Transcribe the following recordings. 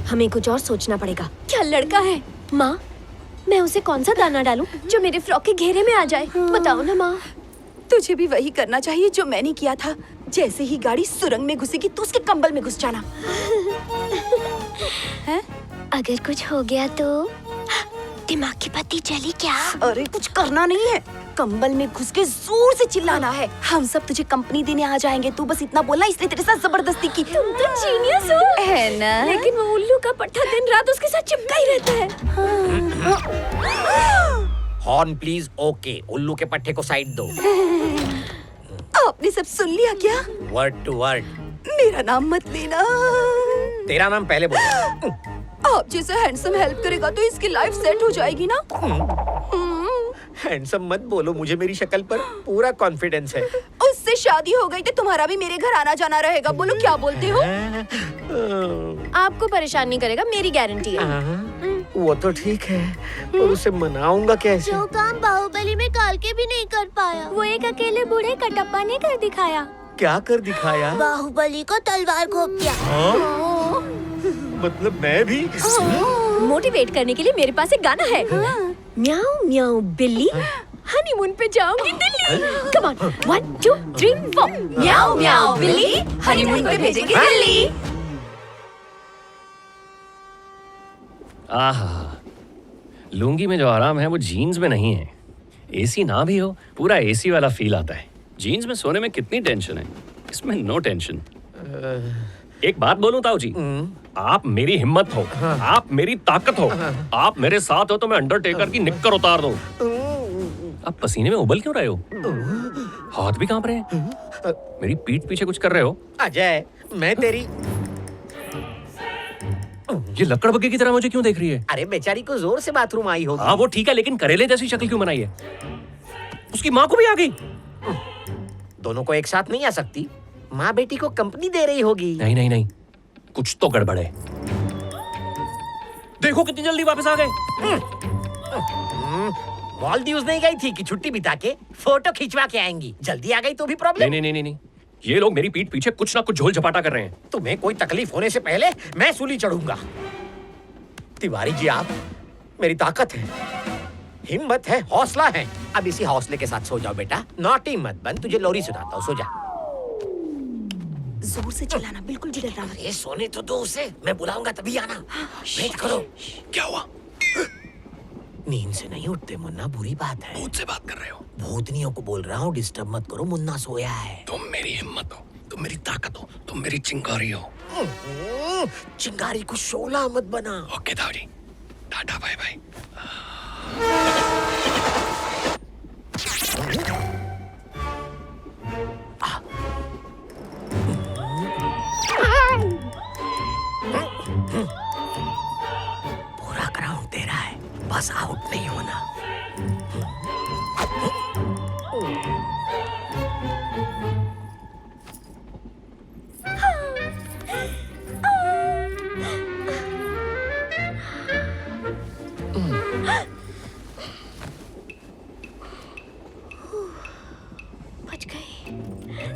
हमें कुछ और सोचना पड़ेगा। क्या लड़का है? माँ, मैं उसे कौन सा दाना डालूं जो मेरे फ्रॉक के घेरे में आ जाए? बताओ ना माँ। तुझे भी वही करना चाहिए जो मैंने किया था। जैसे ही गाड़ी सुरंग में घुसेगी तो उसके कंबल में घुस जाना। हैं? अगर कुछ हो गया तो? दिमाग की बत्ती जली क्या? अरे कुछ करना नहीं है, कंबल में घुस के जोर से चिल्लाना है। हम सब तुझे कंपनी देने आ जाएंगे, तू बस इतना बोलना, इसलिए तेरे साथ जबरदस्ती की। तुम तो जीनियस हो। है ना? लेकिन वो उल्लू का पट्टा दिन रात उसके साथ चिपका ही रहता है। Horn please. ओके, उल्लू के पट्टे को साइड दो। आपने सब सुन लिया क्या? Word to word. मेरा नाम मत लेना। तेरा नाम पहले बोलो। आप जैसे हैंडसम हेल्प करेगा तो इसकी लाइफ सेट हो जाएगी ना। हैंडसम मत बोलो, मुझे मेरी शक्ल पर पूरा कॉन्फिडेंस है। उससे शादी हो गई तो तुम्हारा भी मेरे घर आना जाना रहेगा। बोलो क्या बोलते हो? आपको परेशान नहीं करेगा, मेरी गारंटी है। वो तो ठीक है, और उसे मनाऊंगा कैसे? जो काम बाहुबली में कालके भी नहीं कर पाया, वो एक अकेले बूढ़े कटप्पा ने कर दिखाया। क्या कर दिखाया? बाहुबली को तलवार घोंप दिया। मतलब मैं भी? मोटिवेट करने के लिए मेरे पास एक गाना है। म्याऊ म्याऊ बिल्ली, हनीमून पे जाऊंगी दिल्ली। Come on, 1 2 3 4। म्याऊ म्याऊ बिल्ली, हनीमून पे भेजेंगे दिल्ली। आहा, लुंगी में जो आराम है वो जीन्स में नहीं है। एसी ना भी हो, पूरा एसी वाला फील आता है। जीन्स में सोने में कितनी टेंशन है, इसमें नो टेंशन। एक बात बोलूं ताऊ जी, आप मेरी हिम्मत हो, आप मेरी ताकत हो, आप मेरे साथ हो तो मैं अंडरटेकर की निक्कर उतार दूं। आप पसीने में उबल क्यों रहे हो? हाथ भी कांप रहे हैं। मेरी पीठ पीछे कुछ कर रहे हो? अजय, मैं तेरी ये लकड़ बग्गे की तरह मुझे क्यों देख रही है? अरे बेचारी को जोर से बाथरूम आई होगी। हाँ वो ठीक है, लेकिन करेले जैसी शक्ल क्यों बनाई है? उसकी माँ को भी आ गई। दोनों को एक साथ नहीं आ सकती। माँ बेटी को कंपनी दे रही होगी। नहीं नहीं नहीं, कुछ तो गड़बड़ है। देखो कितनी जल्दी वापस आ गए। मालदीव्स नहीं गई थी कि छुट्टी बिता के फोटो खिंचवा के आएंगी? जल्दी आ गई तो भी प्रॉब्लम। नहीं नहीं नहीं नहीं, ये लोग मेरी पीठ पीछे कुछ ना कुछ झोल झपाटा कर रहे हैं। तुम्हें कोई तकलीफ होने से पहले मैं सूली चढ़ूंगा। तिवारी जी, आप मेरी ताकत है, हिम्मत है, हौसला है। अब इसी हौसले के साथ सो जाओ बेटा। नॉटी मत बन, तुझे लोरी सुनाता हूँ, सो जा। जोर से चिल्लाना, बिल्कुल भी डरना मत। अरे सोने तो दो उसे, मैं बुलाऊंगा तभी आना। वेट करो। क्या हुआ? नींद से नहीं उठते मुन्ना, बुरी बात है। भूत से बात कर रहे हो? भूतनियों को बोल रहा हूँ, डिस्टर्ब मत करो, मुन्ना सोया है। तुम मेरी हिम्मत हो, तुम मेरी ताकत हो, तुम मेरी चिंगारी हो। चिंगारी को शोला मत बना। ओके ताऊ जी, टाटा बाय बाय। पूरा ग्राउंड तेरा है, बस आउट नहीं होना। बच गई।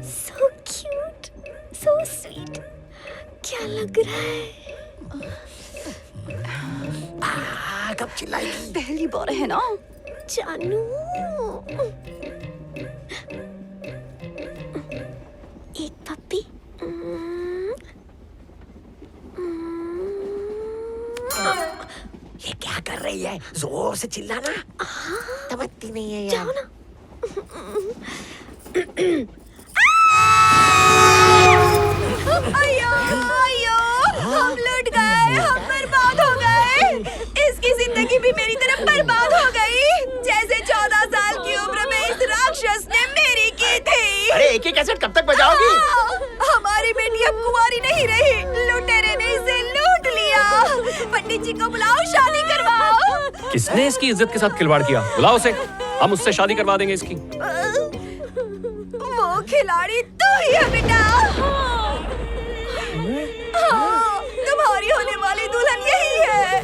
So cute, so sweet। क्या लग रहा है? कब चिल्लाएगी? पहली बार है ना। जानू, एक पप्पी। ये क्या कर रही है? जोर से चिल्लाना। समझती नहीं है यार। जाओ ना। अयो अयो, हम लुट गए, हम बर्बाद हो गए। इसकी जिंदगी भी मेरी तरफ बर्बाद हो गई, जैसे 14 साल की उम्र में इस राक्षस ने मेरी की थी। अरे एक ही कैसेट कब तक बजाओगी? हमारी बेटी अब कुंवारी नहीं रही, लुटेरे ने इसे लूट लिया। पंडित जी को बुलाओ, शादी करवाओ। किसने इसकी इज्जत के साथ खिलवाड़ किया? बुलाओ उसे, हम उससे शादी करवा देंगे इसकी। वो खिलाड़ी तू ही है बेटा। हाँ, तुम्हारी होने वाली दुल्हन यही है।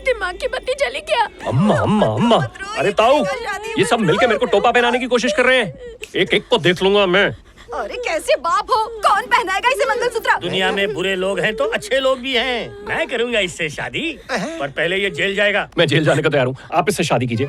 दिमाग की बत्ती जली क्या? अम्मा अम्मा अम्मा, अरे ताऊ, ये सब मिलके मेरे को टोपा पहनाने की कोशिश कर रहे हैं। एक एक को देख लूंगा मैं। अरे कैसे बाप हो? कौन पहनाएगा इसे मंगलसूत्र? दुनिया में बुरे लोग हैं तो अच्छे लोग भी हैं। मैं करूंगा इससे शादी, पर पहले ये जेल जाएगा। मैं जेल जाने को तैयार हूँ, आप इससे शादी कीजिए।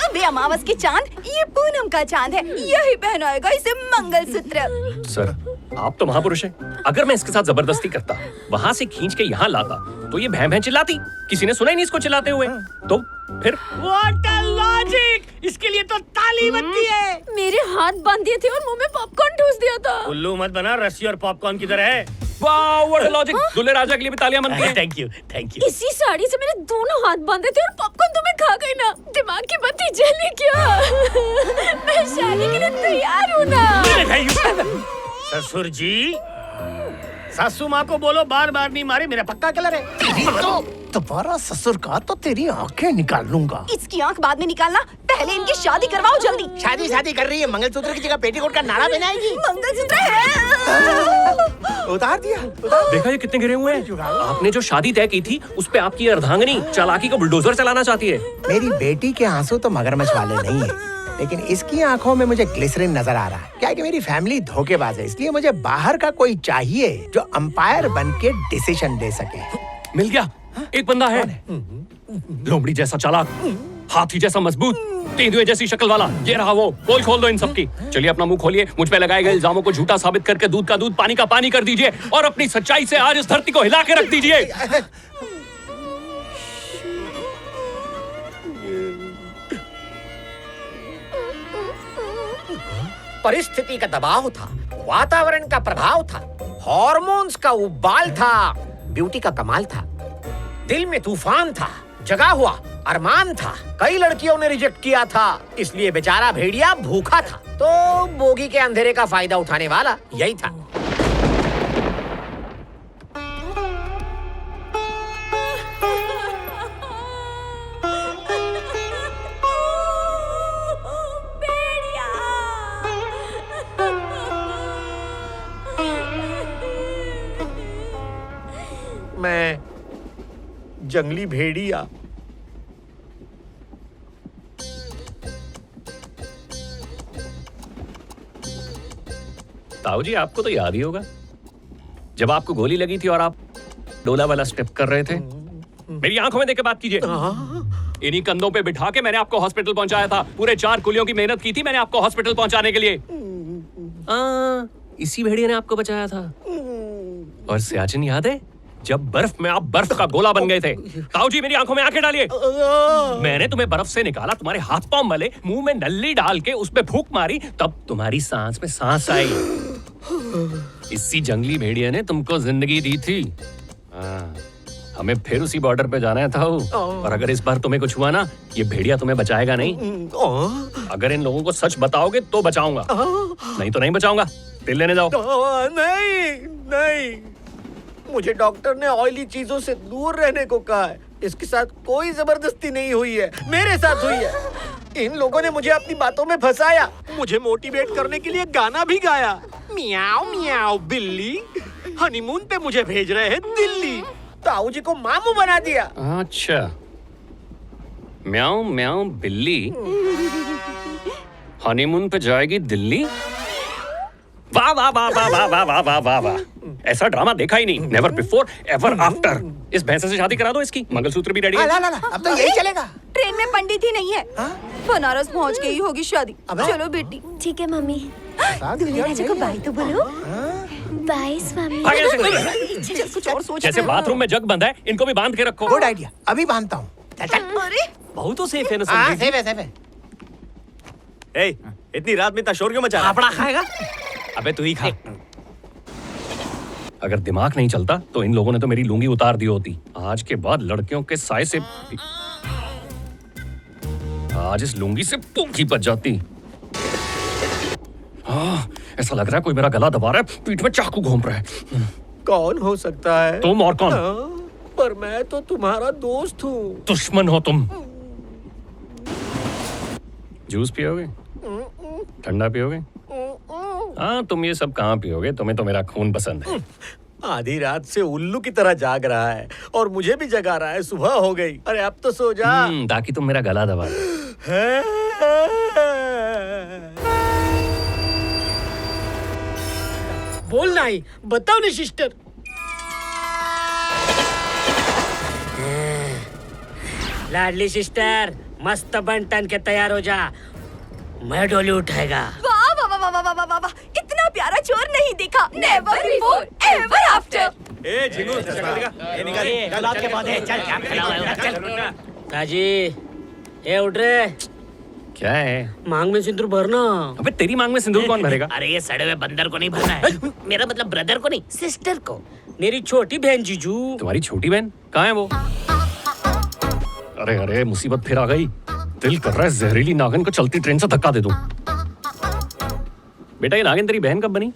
अबे अमावस की चांद, ये पूनम का चांद है, यही पहनाएगा इसे मंगलसूत्र। सर, आप तो महापुरुष हैं। अगर मैं इसके साथ जबरदस्ती करता, वहाँ से खींच के यहाँ लाता, तो ये भैं भैं चिल्लाती। किसी ने सुना ही नहीं इसको चिल्लाते हुए। तो फिर What a logic! इसके लिए तो ताली बनती है। मेरे हाथ बांध दिए थे और मुंह में पॉपकॉर्न ठूस दिया था। उल्लू मत बना, रस्सी और पॉपकॉर्न की तरह है। वाह, व्हाट अ लॉजिक। दूल्हे राजा के लिए भी तालियां बनती हैं। Thank you, thank you. इसी साड़ी से मेरे दोनों हाथ बांधे थे और पॉपकॉर्न तुम्हें खा गई ना। दिमाग की बत्ती जली क्या? मैं शादी के लिए तैयार हूँ ना। ससुर जी, सासू माँ को बोलो बार बार नहीं मारे, मेरा पक्का कलर है। दोबारा ससुर का तो तेरी आंखें निकाल लूंगा। इसकी आंख बाद में निकालना, पहले इनकी शादी करवाओ जल्दी। शादी कर रही है, मंगलसूत्र की जगह पेटीकोट का नाड़ा पहनाएगी। मंगलसूत्र है। उतार दिया। देखा ये कितने गिरे हुए हैं। आपने जो शादी तय की थी, उस पे आपकी अर्धांगिनी चालाकी को बुलडोजर चलाना चाहती है। मेरी बेटी के आंसू तो मगरमच्छ वाले नहीं है, लेकिन इसकी आंखों में मुझे ग्लिसरीन नजर आ रहा है। क्या है कि मेरी फैमिली धोखेबाज है, इसलिए मुझे बाहर का कोई चाहिए जो अंपायर बन के डिसीजन दे सके। मिल गया, एक बंदा है, लोमड़ी जैसा चालाक, हाथी जैसा मजबूत, तेंदुए जैसी शक्ल वाला। ये रहा वो। पोल खोल दो इन सबकी। चलिए अपना मुंह खोलिए, मुझ पे लगाए गए इल्जामों को झूठा साबित करके दूध का दूध, पानी का पानी कर दीजिए और अपनी सच्चाई से आज इस धरती को हिला के रख दीजिए। परिस्थिति का दबाव था, वातावरण का प्रभाव था, हॉर्मोन्स का उबाल था, ब्यूटी का कमाल था, दिल में तूफान था, जगा हुआ अरमान था। कई लड़कियों ने रिजेक्ट किया था, इसलिए बेचारा भेड़िया भूखा था। तो बोगी के अंधेरे का फायदा उठाने वाला यही था। मैं जंगली भेड़िया। ताऊ जी, आपको तो याद ही होगा जब आपको गोली लगी थी और आप डोला वाला स्टेप कर रहे थे। मेरी आंखों में देख के बात कीजिए। इन्हीं कंधों पे बिठा के मैंने आपको हॉस्पिटल पहुंचाया था। पूरे 4 कुलियों की मेहनत की थी मैंने आपको हॉस्पिटल पहुंचाने के लिए। इसी भेड़िए ने आपको बचाया था। और सियाचिन याद है, जब बर्फ में आप बर्फ का गोला बन गए थे। ताऊ जी, मेरी आंखों में आंखें डालिए। मैंने तुम्हें बर्फ से निकाला, तुम्हारे हाथ पांव मले, मुंह में नल्ली डाल के उस पे फूंक मारी, तब तुम्हारी सांस में सांस आई। इसी जंगली भेड़िया ने तुमको जिंदगी दी थी। हमें फिर उसी बॉर्डर पे जाना है ताऊ। और अगर इस बार तुम्हें कुछ हुआ ना, ये भेड़िया तुम्हें बचाएगा नहीं। अगर इन लोगों को सच बताओगे तो बचाऊंगा, नहीं तो नहीं बचाऊंगा। पिल लेने जाओ। नहीं, मुझे डॉक्टर ने ऑयली चीजों से दूर रहने को कहा है। इसके साथ कोई जबरदस्ती नहीं हुई है, मेरे साथ हुई है। इन लोगों ने मुझे अपनी बातों में फंसाया, मुझे मोटिवेट करने के लिए गाना भी गाया। मियाओ मियाओ बिल्ली, हनीमून पे मुझे भेज रहे हैं दिल्ली। ताऊ जी को मामू बना दिया। अच्छा, म्याऊं म्याऊं बिल्ली हनीमून पे जाएगी दिल्ली। वाह वाह वाह वाह वाह वाह वाह वाह वाह वाह, ऐसा ड्रामा देखा ही नहीं। Never before ever after. इस भैंसे से शादी करा दो इसकी, मंगलसूत्र भी रेडी है। ला, अब तो यही चलेगा। ट्रेन में पंडित ही नहीं है, बनारस पहुंच गई होगी शादी। चलो बेटी। ठीक है मम्मी। दूल्हे राजा को बाय तो बोलो। बाय स्वामी। भाग यहाँ से। चल, कुछ और सोच। जैसे बाथरूम में जग बंद है, इनको भी बांध के रखो। गुड आइडिया, अभी बांधता हूँ। अरे बहुत तो सेफ है ना हाँ, समझी। सेफ है। ए, इतनी रात में इतना शोर क्यों मचा रहा है? अपना खाएगा? अबे तू ही खा। अगर दिमाग नहीं चलता तो इन लोगों ने तो मेरी लुंगी उतार दी होती। आज के बाद लड़कियों के साय से आज इस लुंगी से पूंछी बच जाती। ऐसा लग रहा है कोई मेरा गला दबा रहा है, पीठ में चाकू घूम रहा है। कौन हो सकता है? तुम और कौन? पर मैं तो तुम्हारा दोस्त हूँ। दुश्मन हो तुम। जूस पियोगे? ठंडा पियोगे? हाँ, तुम ये सब कहाँ पियोगे, तुम्हें तो मेरा खून पसंद है। आधी रात से उल्लू की तरह जाग रहा है और मुझे भी जगा रहा है। सुबह हो गई। अरे अब तो सो जा। ताकि तुम मेरा गला दबा दो। बोल ना ही बताओ ना सिस्टर। लाडली सिस्टर मस्त बन टन के तैयार हो जा, मैं डोली उठाएगा। वाह वाह वाह वाह वाह वाह वाह, इतना प्यारा चोर नहीं देखा, नेवर बिफोर एवर आफ्टर। ताजी, ए उठ रे, क्या है? मांग में सिंदूर भरना। अबे तेरी मांग में सिंदूर कौन भरेगा? अरे ये सड़े हुए बंदर को नहीं भरना है, मेरा मतलब ब्रदर को नहीं, सिस्टर को, मेरी छोटी बहन जीजू। तुम्हारी छोटी बहन कहाँ है वो? अरे अरे मुसीबत फिर आ गई। दिल कर रहा है जहरीली नागिन को चलती ट्रेन से धक्का दे दूं। बेटा ये नागिन तेरी बहन कब बनी?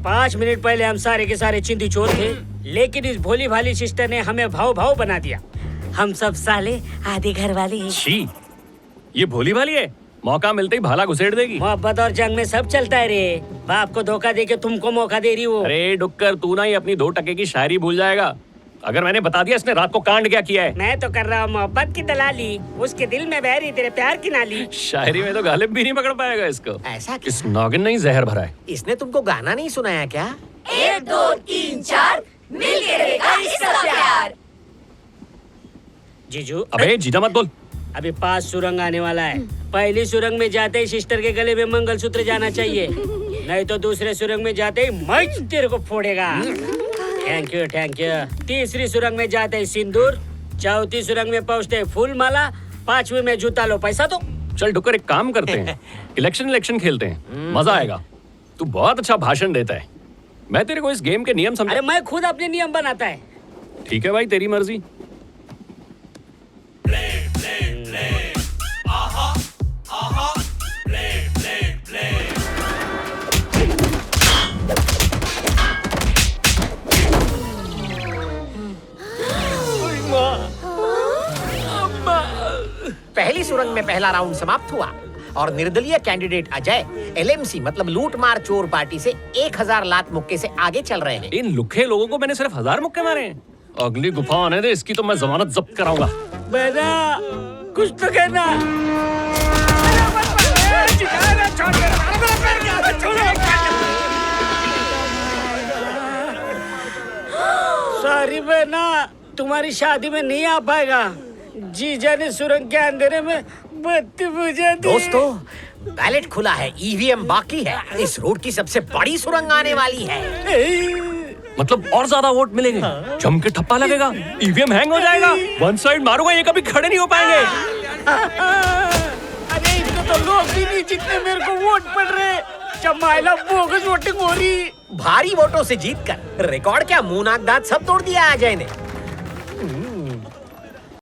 5 मिनट पहले हम सारे के सारे चिंदी चोर थे, लेकिन इस भोली भाली सिस्टर ने हमें भाव भाव बना दिया। हम सब साले आधे घर वाले हैं। छी, ये भोली भाली है, मौका मिलते ही भाला घुसेड़ देगी। मोहब्बत और जंग में सब चलता है रे, बाप को धोखा दे के तुमको मौका दे रही हो। अरे डुक्कर, तू ना ही अपनी 2 टके की शायरी भूल जाएगा। अगर मैंने बता दिया इसने रात को कांड क्या किया है। मैं तो कर रहा हूँ मोहब्बत की दलाली, उसके दिल में बह रही तेरे प्यार की नाली। शायरी में तो गालिब भी नहीं पकड़ पाएगा इसको। ऐसा इस नागिन ने ही जहर भरा है। इसने तुमको गाना नहीं सुनाया क्या? 1 2 3 4 मिल के रहेगा इसका प्यार। जीजू अबे जीजा मत बोल। अभी 5 सुरंग आने वाला है, पहली सुरंग में जाते ही सिस्टर के गले में मंगलसूत्र जाना चाहिए, नहीं तो दूसरे सुरंग में जाते ही मैं तेरे को फोड़ेगा। Thank you thank you. तीसरी सुरंग में जाते ही सिंदूर, चौथी सुरंग में पहुंचते ही फूल माला, 5वीं में जूता लो पैसा दो। चल डुक्कर एक काम करते हैं, इलेक्शन खेलते हैं, मजा आएगा। तू बहुत अच्छा भाषण देता है, मैं तेरे को इस गेम के नियम समझा। अरे मैं खुद अपने नियम बनाता है। ठीक है भाई, तेरी मर्जी। पहली सुरंग में पहला राउंड समाप्त हुआ और निर्दलीय कैंडिडेट अजय एलएमसी मतलब लूट मार चोर पार्टी से 1000 लात मुक्के से आगे चल रहे हैं। इन लुखे लोगों को मैंने सिर्फ 1000 मुक्के मारे हैं। अगली गुफा आने दे, इसकी तो मैं जमानत जब्त कराऊंगा। बेटा कुछ तो कहना। सॉरी बेना, तुम्हारी शादी में नहीं आ पाएगा, जीजा ने सुरंग के अंधेरे में बत्ती बुझा दी। दोस्तों बैलेट खुला है, ईवीएम बाकी है, इस रोड की सबसे बड़ी सुरंग आने वाली है। मतलब और ज्यादा वोट मिलेंगे, जम के ठप्पा लगेगा, ईवीएम हैंग हो जाएगा, वन साइड मारूंगा, ये कभी खड़े नहीं हो पाएंगे। अरे इनको तो लोग भी नहीं जितने मेरे को वोट पड़ रहे, चमाइला बोगस वोटिंग हो रही। भारी वोटों से जीतकर रिकॉर्ड क्या, मुंह नाक दांत सब तोड़ दिया अजय ने।